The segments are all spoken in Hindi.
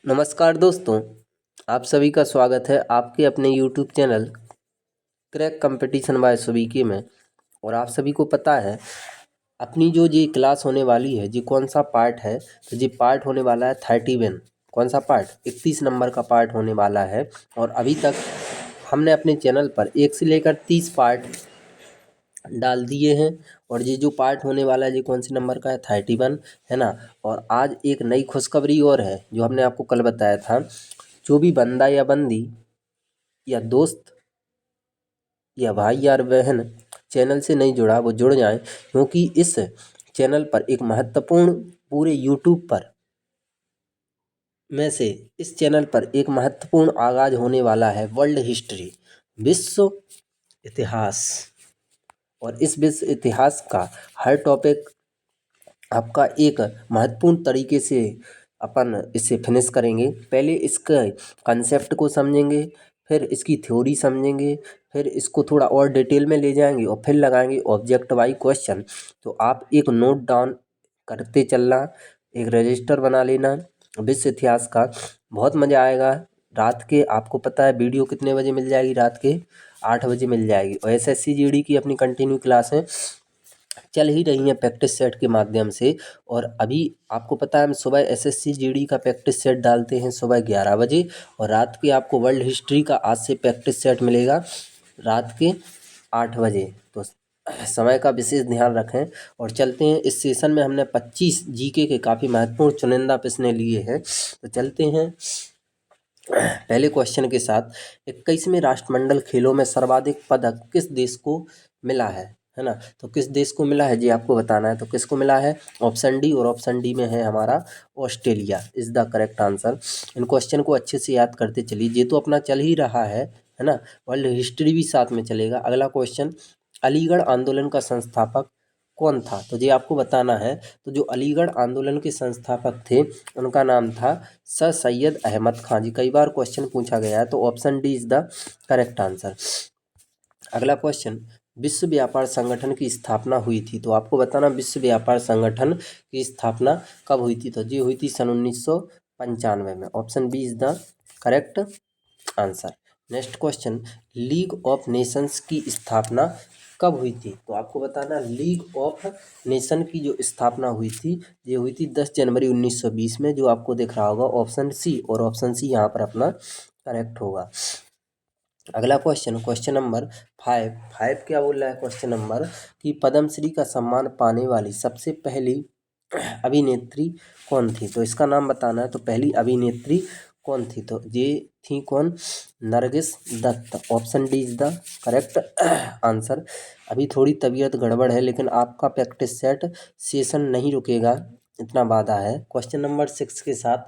नमस्कार दोस्तों, आप सभी का स्वागत है आपके अपने YouTube channel crack competition by सुबीके में। और आप सभी को पता है अपनी जो ये क्लास होने वाली है, ये कौन सा पार्ट है? तो ये पार्ट होने वाला है 31। कौन सा पार्ट? 31 नंबर का पार्ट होने वाला है। और अभी तक हमने अपने चैनल पर 1 से लेकर 30 पार्ट डाल दिए हैं। और ये जो पार्ट होने वाला है ये कौन से नंबर का है? 31, है ना। और आज एक नई खुशखबरी और है जो हमने आपको कल बताया था। जो भी बंदा या बंदी या दोस्त या भाई यार बहन चैनल से नहीं जुड़ा वो जुड़ जाए, क्योंकि इस चैनल पर एक महत्वपूर्ण पूरे यूट्यूब पर में से इस चैनल पर एक महत्वपूर्ण आगाज होने वाला है। वर्ल्ड हिस्ट्री, विश्व इतिहास। और इस विश्व इतिहास का हर टॉपिक आपका एक महत्वपूर्ण तरीके से अपन इसे फिनिश करेंगे। पहले इसके कंसेप्ट को समझेंगे, फिर इसकी थ्योरी समझेंगे, फिर इसको थोड़ा और डिटेल में ले जाएंगे और फिर लगाएंगे ऑब्जेक्ट वाइज क्वेश्चन। तो आप एक नोट डाउन करते चलना, एक रजिस्टर बना लेना विश्व इतिहास का। बहुत मज़ा आएगा। रात के आपको पता है वीडियो कितने बजे मिल जाएगी? रात के 8 बजे मिल जाएगी। और एसएससी जीडी की अपनी कंटिन्यू क्लासें चल ही रही हैं प्रैक्टिस सेट के माध्यम से। और अभी आपको पता है हम सुबह एसएससी जीडी का प्रैक्टिस सेट डालते हैं सुबह 11 बजे, और रात के आपको वर्ल्ड हिस्ट्री का आज से प्रैक्टिस सेट मिलेगा रात के 8 बजे। तो समय का विशेष ध्यान रखें। और चलते हैं इस सेशन में हमने 25 जीके के काफ़ी महत्वपूर्ण चुनिंदा प्रश्न लिए हैं। तो चलते हैं पहले क्वेश्चन के साथ। 21वें राष्ट्रमंडल खेलों में सर्वाधिक पदक किस देश को मिला है ना। तो किस देश को मिला है जी आपको बताना है। तो किसको मिला है? ऑप्शन डी, और ऑप्शन डी में है हमारा Australia is the correct answer. In question को अच्छे से याद करते चलिए, ये तो अपना चल ही रहा है ना। वर्ल्ड हिस्ट्री भी साथ में चलेगा। अगला क्वेश्चन, अलीगढ़ आंदोलन का संस्थापक कौन था? तो ये आपको बताना है। तो जो अलीगढ़ आंदोलन के संस्थापक थे उनका नाम था सर सैयद अहमद खान जी। कई बार क्वेश्चन पूछा गया है, तो option D is the correct answer. अगला क्वेश्चन, विश्व व्यापार संगठन की स्थापना हुई थी। तो आपको बताना विश्व व्यापार संगठन की स्थापना कब हुई थी? तो ये हुई थी सन 1995 में। Option B is the correct answer. Next question, League of Nations की स्थापना कब हुई थी? तो आपको बताना लीग ऑफ नेशन की जो स्थापना हुई थी ये हुई थी 10 जनवरी 1920 में, जो आपको दिख रहा होगा ऑप्शन सी। और ऑप्शन सी यहाँ पर अपना करेक्ट होगा। अगला क्वेश्चन, क्वेश्चन नंबर 5 क्या बोल रहा है क्वेश्चन नंबर, कि पद्मश्री का सम्मान पाने वाली सबसे पहली अभिनेत्री कौन थी? तो इसका नाम बताना है। तो पहली अभिनेत्री कौन थी? तो ये थी कौन? Nargis Dutt. Option D is the correct answer. अभी थोड़ी तबीयत गड़बड़ है, लेकिन आपका प्रैक्टिस सेट सेशन नहीं रुकेगा, इतना वादा है। क्वेश्चन नंबर 6 के साथ,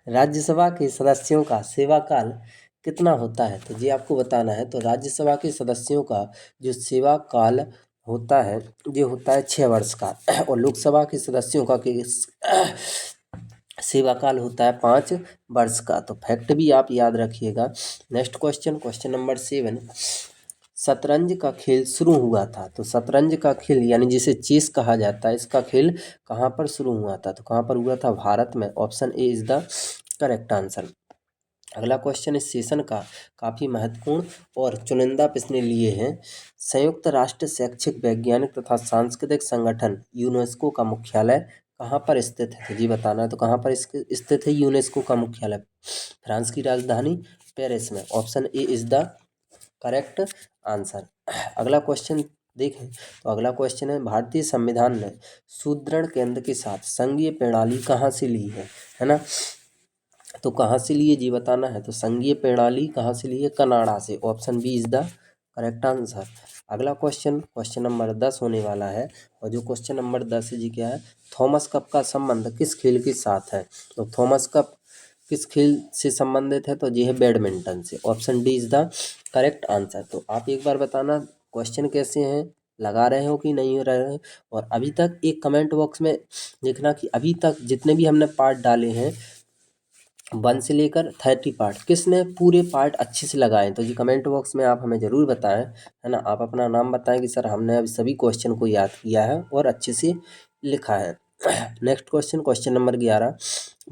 राज्यसभा के सदस्यों का सेवा काल कितना होता है? तो ये आपको बताना है। तो राज्यसभा के सदस्यों का जो सेवा काल होता है ये होता है 6 वर्ष का। और लोकसभा के सदस्यों का सेवा काल होता है 5 वर्ष का। तो फैक्ट भी आप याद रखिएगा। नेक्स्ट क्वेश्चन, क्वेश्चन नंबर 7, शतरंज का खेल शुरू हुआ था। तो शतरंज का खेल यानी जिसे चेस कहा जाता है, इसका खेल कहाँ पर शुरू हुआ था? तो कहाँ पर हुआ था? भारत में। Option A is the correct answer. अगला क्वेश्चन इस सेशन का काफ़ी महत्वपूर्ण और चुनिंदा प्रश्न लिए हैं। संयुक्त राष्ट्र शैक्षिक वैज्ञानिक तथा सांस्कृतिक संगठन यूनेस्को का मुख्यालय कहाँ पर स्थित है? तो जी बताना है। तो कहाँ पर स्थित है यूनेस्को का मुख्यालय? फ्रांस की राजधानी पेरिस में। Option A is the correct answer. अगला क्वेश्चन देखें, तो अगला क्वेश्चन है, भारतीय संविधान ने सुदृढ़ केंद्र के साथ संघीय प्रणाली कहाँ से ली है ना। तो कहाँ से लिए जी बताना है। तो संघीय प्रणाली कहाँ से ली है? कनाडा से। Option B is the correct answer. अगला क्वेश्चन, क्वेश्चन नंबर 10 होने वाला है। और जो क्वेश्चन नंबर 10 है जी क्या है? थॉमस कप का संबंध किस खेल के साथ है? तो थॉमस कप किस खेल से संबंधित है? तो ये है बैडमिंटन से। Option D is the correct answer. तो आप एक बार बताना क्वेश्चन कैसे हैं, लगा रहे हो कि नहीं हो रहे हैं। और अभी तक एक कमेंट बॉक्स में लिखना कि अभी तक जितने भी हमने पार्ट डाले हैं 1 से लेकर 30 पार्ट, किसने पूरे पार्ट अच्छे से लगाए। तो जी कमेंट बॉक्स में आप हमें ज़रूर बताएं, है ना। आप अपना नाम बताएं कि सर हमने अभी सभी क्वेश्चन को याद किया है और अच्छे से लिखा है। Next question, question number 11,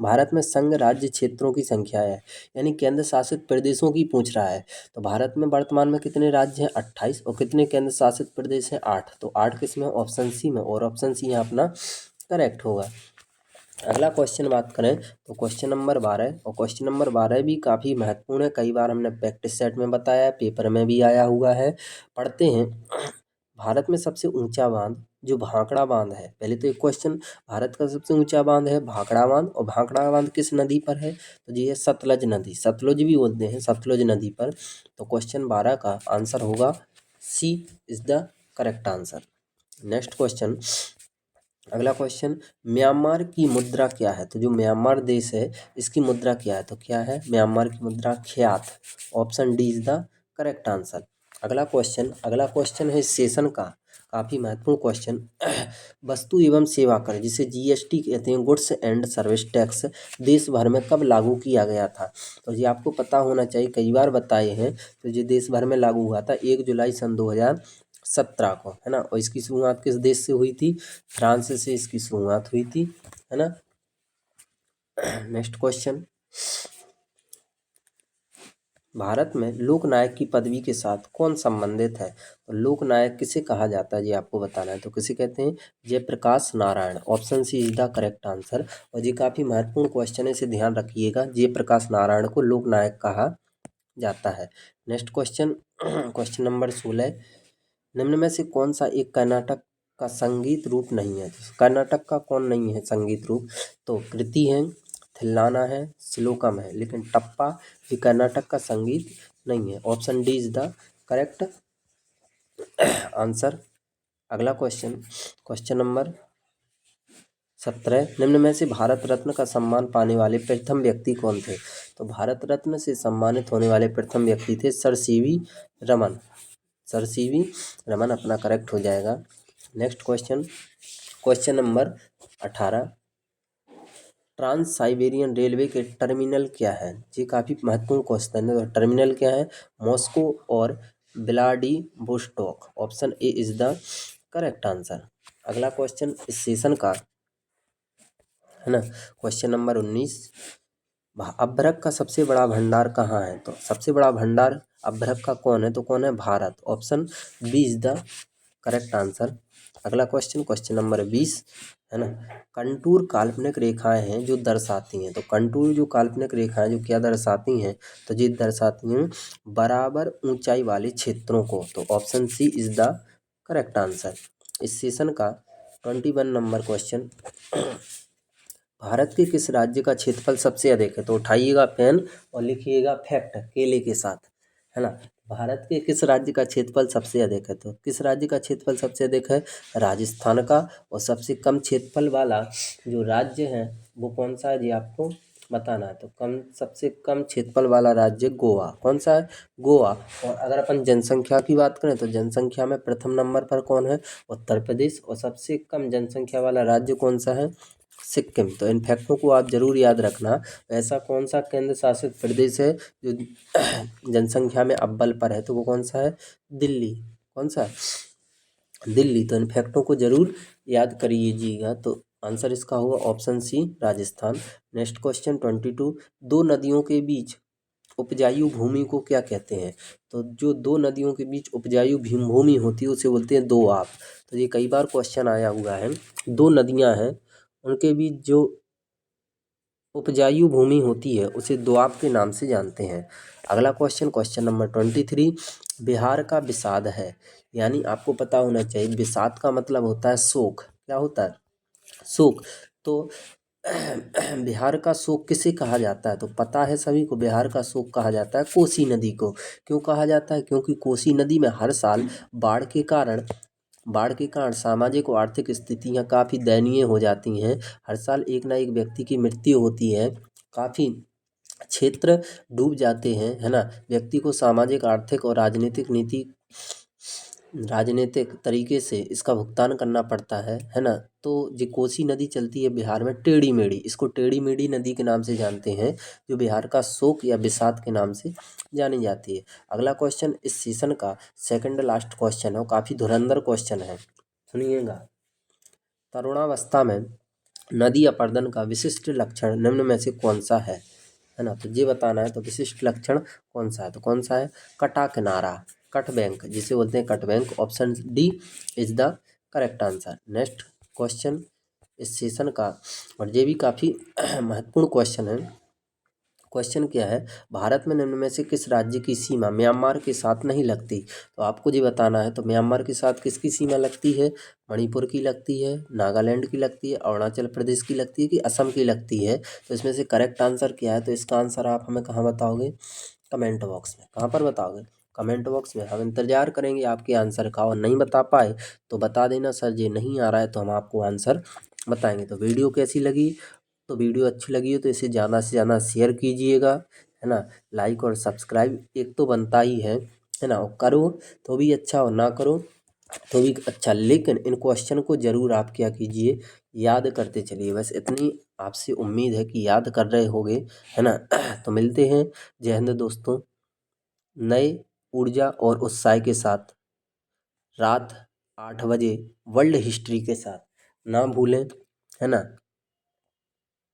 Bharat में संघ राज्य क्षेत्रों की संख्या है, यानी केंद्र शासित प्रदेशों की पूछ रहा है। तो भारत में वर्तमान में कितने राज्य हैं? 28। और कितने केंद्र शासित प्रदेश हैं? 8। तो 8 किसमें? ऑप्शन सी में, और ऑप्शन सी यहाँ अपना करेक्ट होगा। अगला क्वेश्चन बात करें तो क्वेश्चन नंबर 12, और क्वेश्चन नंबर 12 भी काफ़ी महत्वपूर्ण है, कई बार हमने प्रैक्टिस सेट में बताया है, पेपर में भी आया हुआ है। पढ़ते हैं, भारत में सबसे ऊंचा बांध जो भाखड़ा बांध है, पहले तो एक क्वेश्चन, भारत का सबसे ऊंचा बांध है भाखड़ा बांध, और भाखड़ा बांध किस नदी पर है? तो ये है सतलज नदी, सतलुज भी बोलते हैं, सतलुज नदी पर। तो क्वेश्चन 12 का आंसर होगा C is the correct answer. Next question, अगला क्वेश्चन, म्यांमार की मुद्रा क्या है? तो जो म्यांमार देश है इसकी मुद्रा क्या है? तो क्या है म्यांमार की मुद्रा? ख्यात। Option D is the correct answer. अगला क्वेश्चन है सेशन का, काफ़ी महत्वपूर्ण क्वेश्चन। वस्तु एवं सेवा कर, जिसे जीएसटी कहते हैं, गुड्स एंड सर्विस टैक्स, देश भर में कब लागू किया गया था? तो ये आपको पता होना चाहिए, कई बार बताए हैं। तो ये देश भर में लागू हुआ था 1 जुलाई सन 2017 को, है ना। और इसकी शुरुआत किस देश से हुई थी? फ्रांस से इसकी शुरुआत हुई थी, है ना। नेक्स्ट क्वेश्चन, भारत में लोकनायक की पदवी के साथ कौन संबंधित है? तो लोकनायक किसे कहा जाता है ये आपको बताना है। तो किसे कहते हैं? Jayaprakash Narayan. Option C is the correct answer. और ये काफ़ी महत्वपूर्ण क्वेश्चन है, इसे ध्यान रखिएगा, जयप्रकाश नारायण को लोकनायक कहा जाता है। नेक्स्ट क्वेश्चन, क्वेश्चन नंबर 16, निम्न में से कौन सा एक कर्नाटक का संगीत रूप नहीं है? कर्नाटक का कौन नहीं है संगीत रूप? तो कृति है, थिल्लाना है, श्लोकम है, लेकिन टप्पा ये कर्नाटक का संगीत नहीं है। Option D is the correct answer. अगला क्वेश्चन, क्वेश्चन नंबर 17, निम्न में से भारत रत्न का सम्मान पाने वाले प्रथम व्यक्ति कौन थे? तो भारत रत्न से सम्मानित होने वाले प्रथम व्यक्ति थे sir C V Raman. Sir C V Raman अपना करेक्ट हो जाएगा। Next question, question number 18, Trans Siberian railway के टर्मिनल क्या है? ये काफ़ी महत्वपूर्ण क्वेश्चन है। टर्मिनल क्या है? मॉस्को और Vladivostok. Option A is the correct answer. अगला क्वेश्चन स्टेशन का, है ना। क्वेश्चन नंबर 19, अभ्रक का सबसे बड़ा भंडार कहाँ है? तो सबसे बड़ा भंडार अभ्रक का कौन है? तो कौन है? Bharat. Option B is the correct answer. अगला क्वेश्चन, क्वेश्चन नंबर 20, है ना। कंटूर काल्पनिक रेखाएं हैं जो दर्शाती हैं। तो कंटूर जो काल्पनिक रेखाएं जो क्या दर्शाती हैं? तो ये दर्शाती हैं बराबर ऊंचाई वाले क्षेत्रों को। तो option C is the correct answer. इस सेशन का 21 नंबर क्वेश्चन, भारत के किस राज्य का क्षेत्रफल सबसे अधिक है? तो उठाइएगा पेन और लिखिएगा फैक्ट केले के साथ, है ना। भारत के किस राज्य का क्षेत्रफल सबसे अधिक है? तो किस राज्य का क्षेत्रफल सबसे अधिक है? राजस्थान का। और सबसे कम क्षेत्रफल वाला जो राज्य है वो कौन सा है, ये आपको बताना है। तो सबसे कम क्षेत्रफल वाला राज्य गोवा। कौन सा है? गोवा। और अगर अपन जनसंख्या की बात करें तो जनसंख्या में प्रथम नंबर पर कौन है? उत्तर प्रदेश। और सबसे कम जनसंख्या वाला राज्य कौन सा है? सिक्किम। तो इन फैक्टों को आप जरूर याद रखना। ऐसा कौन सा केंद्र शासित प्रदेश है जो जनसंख्या में अव्वल पर है? तो वो कौन सा है? दिल्ली। कौन सा? दिल्ली। तो इन फैक्टों को जरूर याद करिएगा। तो आंसर इसका होगा option C Rajasthan. Next question 22, दो नदियों के बीच उपजाऊ भूमि को क्या कहते हैं? तो जो दो नदियों के बीच उपजाऊ भूमि होती है उसे बोलते हैं दोआब। तो ये कई बार क्वेश्चन आया हुआ है। दो नदियां हैं उनके बीच जो उपजाऊ भूमि होती है उसे दोआब के नाम से जानते हैं। अगला क्वेश्चन, क्वेश्चन नंबर 23, बिहार का विषाद है, यानी आपको पता होना चाहिए विषाद का मतलब होता है शोक। क्या होता है? शोक। तो बिहार का शोक किसे कहा जाता है? तो पता है सभी को, बिहार का शोक कहा जाता है कोसी नदी को। क्यों कहा जाता है? क्योंकि कोसी नदी में हर साल बाढ़ के कारण सामाजिक और आर्थिक स्थितियाँ काफ़ी दयनीय हो जाती हैं। हर साल एक ना एक व्यक्ति की मृत्यु होती है, काफ़ी क्षेत्र डूब जाते हैं, है ना। व्यक्ति को सामाजिक, आर्थिक और राजनीतिक तरीके से इसका भुगतान करना पड़ता है ना। तो जो कोसी नदी चलती है बिहार में, टेढ़ी मेढ़ी, इसको टेढ़ी मेढ़ी नदी के नाम से जानते हैं, जो बिहार का शोक या विषाद के नाम से जानी जाती है। अगला क्वेश्चन इस सेशन का सेकंड लास्ट क्वेश्चन है और काफ़ी धुरंधर क्वेश्चन है, सुनिएगा। तरुणावस्था में नदी अपर्दन का विशिष्ट लक्षण निम्न में से कौन सा है ना। तो ये बताना है, तो विशिष्ट लक्षण कौन सा है, तो कौन सा है, कटा किनारा, कट बैंक, जिसे बोलते हैं cut bank. Option D is the correct answer. Next question इस सेशन का, और ये भी काफ़ी महत्वपूर्ण क्वेश्चन है। क्वेश्चन क्या है, भारत में निम्न में से किस राज्य की सीमा म्यांमार के साथ नहीं लगती। तो आपको ये बताना है, तो म्यांमार के साथ किसकी सीमा लगती है, मणिपुर की लगती है, नागालैंड की लगती है, अरुणाचल प्रदेश की लगती है कि असम की लगती है। तो इसमें से करेक्ट आंसर क्या है, तो इसका आंसर आप हमें कहाँ बताओगे, कमेंट बॉक्स में। कहाँ पर बताओगे, कमेंट बॉक्स में। हम इंतजार करेंगे आपके आंसर का, और नहीं बता पाए तो बता देना सर ये नहीं आ रहा है, तो हम आपको आंसर बताएंगे। तो वीडियो कैसी लगी, तो वीडियो अच्छी लगी हो तो इसे ज़्यादा से ज़्यादा शेयर कीजिएगा, है ना। लाइक और सब्सक्राइब एक तो बनता ही है ना। और करो तो भी अच्छा और ना करो तो भी अच्छा, लेकिन इन क्वेश्चन को ज़रूर आप क्या कीजिए, याद करते चलिए। बस इतनी आपसे उम्मीद है कि याद कर रहे होगे, है ना। तो मिलते हैं, जय हिंद दोस्तों, नए ऊर्जा और उत्साह के साथ रात 8 बजे वर्ल्ड हिस्ट्री के साथ। ना भूलें, है ना।